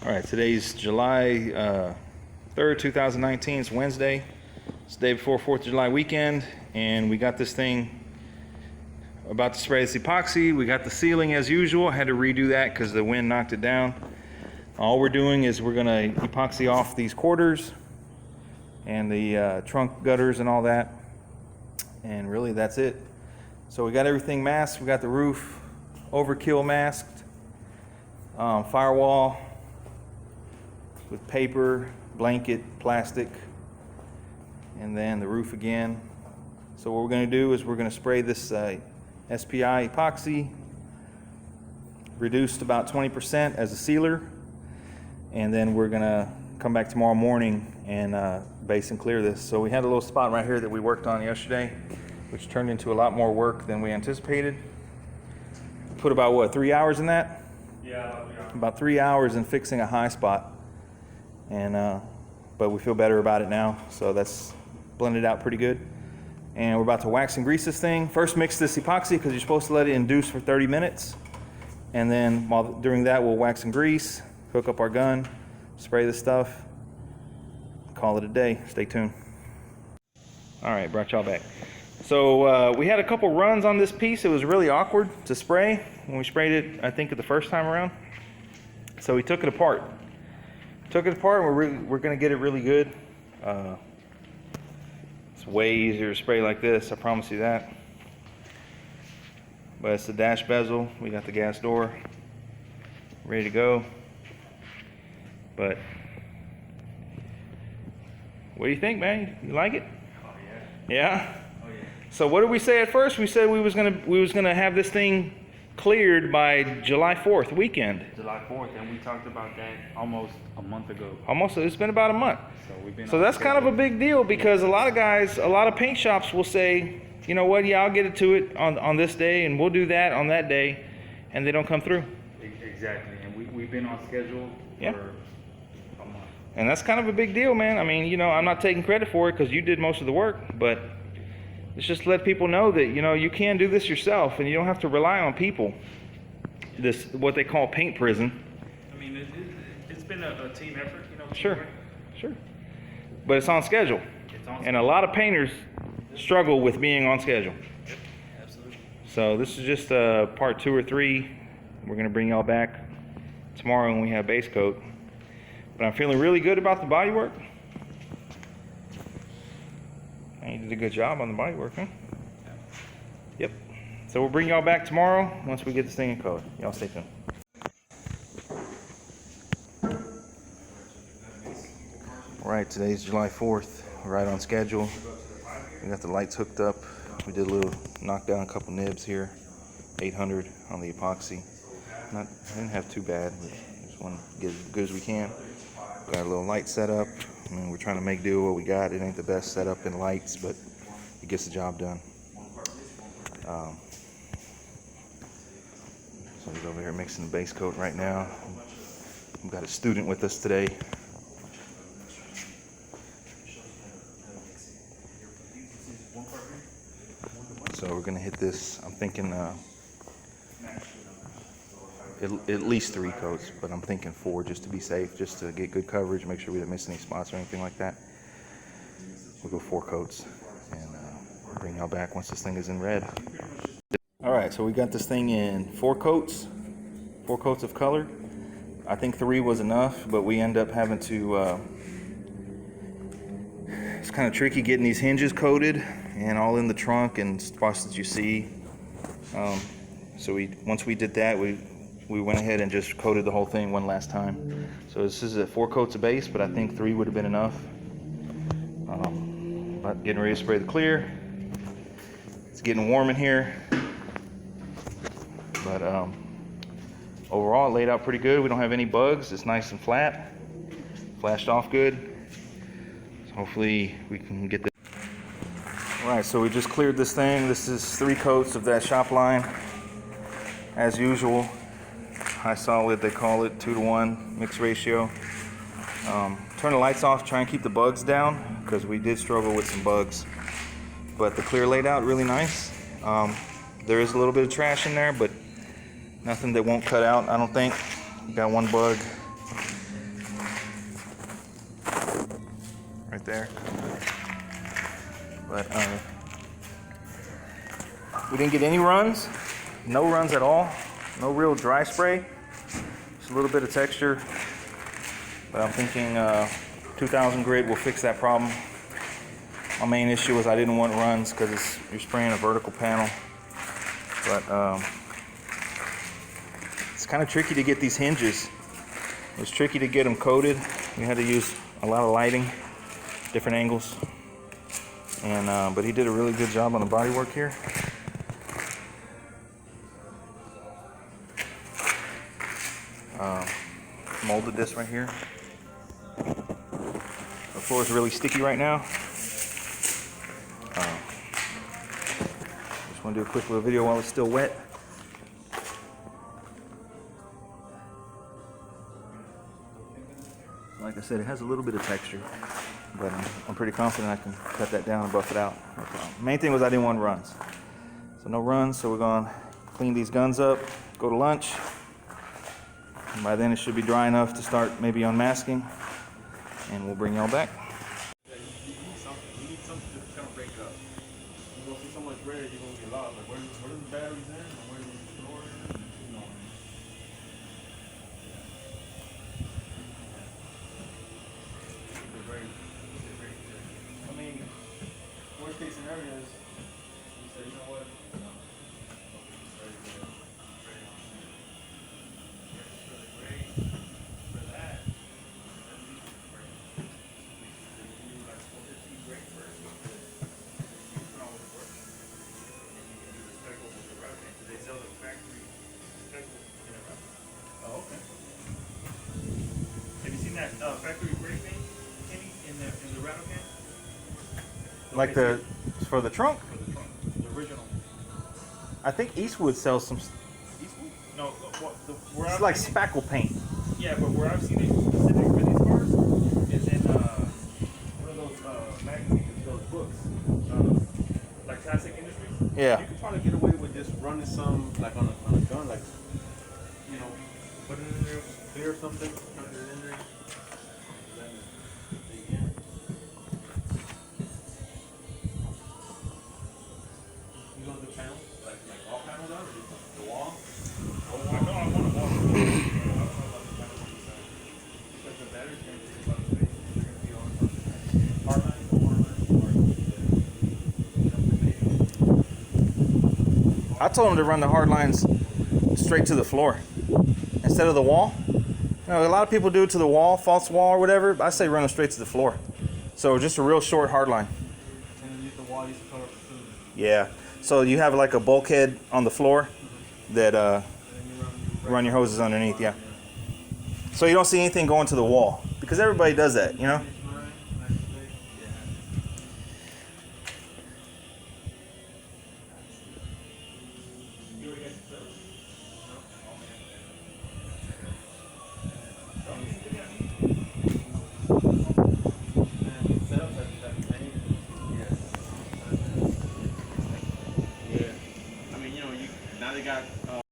All right, today's July 3rd, 2019. It's Wednesday. It's the day before 4th of July weekend, and we got this thing about to spray this epoxy. We got the ceiling as usual. I had to redo that because the wind knocked it down. All we're doing is we're gonna epoxy off these quarters and the trunk gutters and all that. And really that's it. So we got everything masked. We got the roof overkill masked, firewall with paper, blanket, plastic, and then the roof again. So what we're gonna do is we're gonna spray this SPI epoxy, reduced about 20% as a sealer, and then we're gonna come back tomorrow morning and base and clear this. So we had a little spot right here that we worked on yesterday, which turned into a lot more work than we anticipated. Put about, what, 3 hours in that? Yeah, about 3 hours in fixing a high spot. And but we feel better about it now, so that's blended out pretty good. And we're about to wax and grease this thing. First mix this epoxy because you're supposed to let it induce for 30 minutes. And then during that we'll wax and grease, hook up our gun, spray the stuff, call it a day. Stay tuned. All right, brought y'all back. So we had a couple runs on this piece. It was really awkward to spray when we sprayed it, I think, the first time around. So we took it apart. We're gonna get it really good. It's way easier to spray like this, I promise you that. But it's the dash bezel. We got the gas door ready to go. But what do you think, man? You like it? Oh yeah. Yeah? Oh yeah. So what did we say at first? We said we was gonna have this thing cleared by July 4th weekend. July 4th, and we talked about that almost a month ago. It's been about a month. So That's kind of a big deal because a lot of paint shops will say, you know what, yeah, I'll get it to it on this day and we'll do that on that day, and they don't come through. Exactly, and we've been on schedule for a month. And that's kind of a big deal, man. I mean, you know, I'm not taking credit for it because you did most of the work, but it's just to let people know that, you know, you can do this yourself and you don't have to rely on people. This, what they call paint prison. I mean, it's been a team effort, you know. Sure. But it's on schedule. And a lot of painters struggle with being on schedule. Yep, absolutely. So this is just part 2 or 3. We're gonna bring y'all back tomorrow when we have base coat. But I'm feeling really good about the body work. You did a good job on the body work, huh? Yep. So we'll bring y'all back tomorrow once we get this thing in color. Y'all stay tuned. All right, today's July 4th. We're right on schedule. We got the lights hooked up. We did a little knock down a couple nibs here. 800 on the epoxy. I didn't have too bad, but just want to get as good as we can. Got a little light set up. I mean, we're trying to make do with what we got. It ain't the best setup in lights, but it gets the job done. So he's over here mixing the base coat right now. We've got a student with us today. So we're gonna hit this, I'm thinking at least 3 coats, but I'm thinking 4 just to be safe, just to get good coverage, make sure we didn't miss any spots or anything like that. We'll go 4 coats and bring y'all back once this thing is in red. All right, so we got this thing in 4 coats of color. I think 3 was enough, but we end up having to, it's kind of tricky getting these hinges coated and all in the trunk and spots that you see. So once we did that, we went ahead and just coated the whole thing one last time. So this is 4 coats of base, but I think 3 would have been enough. But getting ready to spray the clear. It's getting warm in here. But overall, it laid out pretty good. We don't have any bugs. It's nice and flat. Flashed off good. So hopefully we can get this. All right, so we just cleared this thing. This is 3 coats of that shop line. As usual. High solid, they call it, 2-to-1 mix ratio. Turn the lights off, try and keep the bugs down because we did struggle with some bugs. But the clear laid out really nice. There is a little bit of trash in there, but nothing that won't cut out, I don't think. Got one bug right there. But we didn't get any runs, no runs at all, no real dry spray, just a little bit of texture. But I'm thinking 2000 grit will fix that problem. My main issue was I didn't want runs because you're spraying a vertical panel. But it's kind of tricky to get these hinges. It was tricky to get them coated. We had to use a lot of lighting, different angles. And but he did a really good job on the bodywork here. Molded this right here. The floor is really sticky right now. Just want to do a quick little video while it's still wet. Like I said, it has a little bit of texture, but I'm pretty confident I can cut that down and buff it out. No problem. Main thing was I didn't want runs. So no runs, so we're gonna clean these guns up, go to lunch. And by then it should be dry enough to start maybe unmasking, and we'll bring y'all back. You need something to kind of break it up. You're gonna see so much red, you're gonna get lost. Like where are the batteries in? Or where are the stored? You know. I mean, worst case scenario is you say, you know what? Have you seen that factory brake paint, Kenny, in the rattle can? Like for the trunk? For the trunk, the original. I think Eastwood sells some. Eastwood? No, where It's I've like seen spackle paint. Yeah, but where I've seen it specific for these cars is in one of those magazines, those books, like Classic Industries. Yeah. You could probably get away with just running some like on a gun, like you know, put it in there, clear something, put it in there. You gonna do panels, like all panels out, or just the wall? Oh, I know I want to wall. I don't know about the panels on the side. Because the battery's going to take a lot of space. They're going to be on hard lines, I told him to run the hard lines straight to the floor instead of the wall. You know, a lot of people do it to the wall, false wall or whatever. I say run them straight to the floor. So just a real short hard line. And underneath the wall, you used to cover for food. Yeah. So you have like a bulkhead on the floor that And then you run your hoses underneath. Yeah. So you don't see anything going to the wall because everybody does that, you know.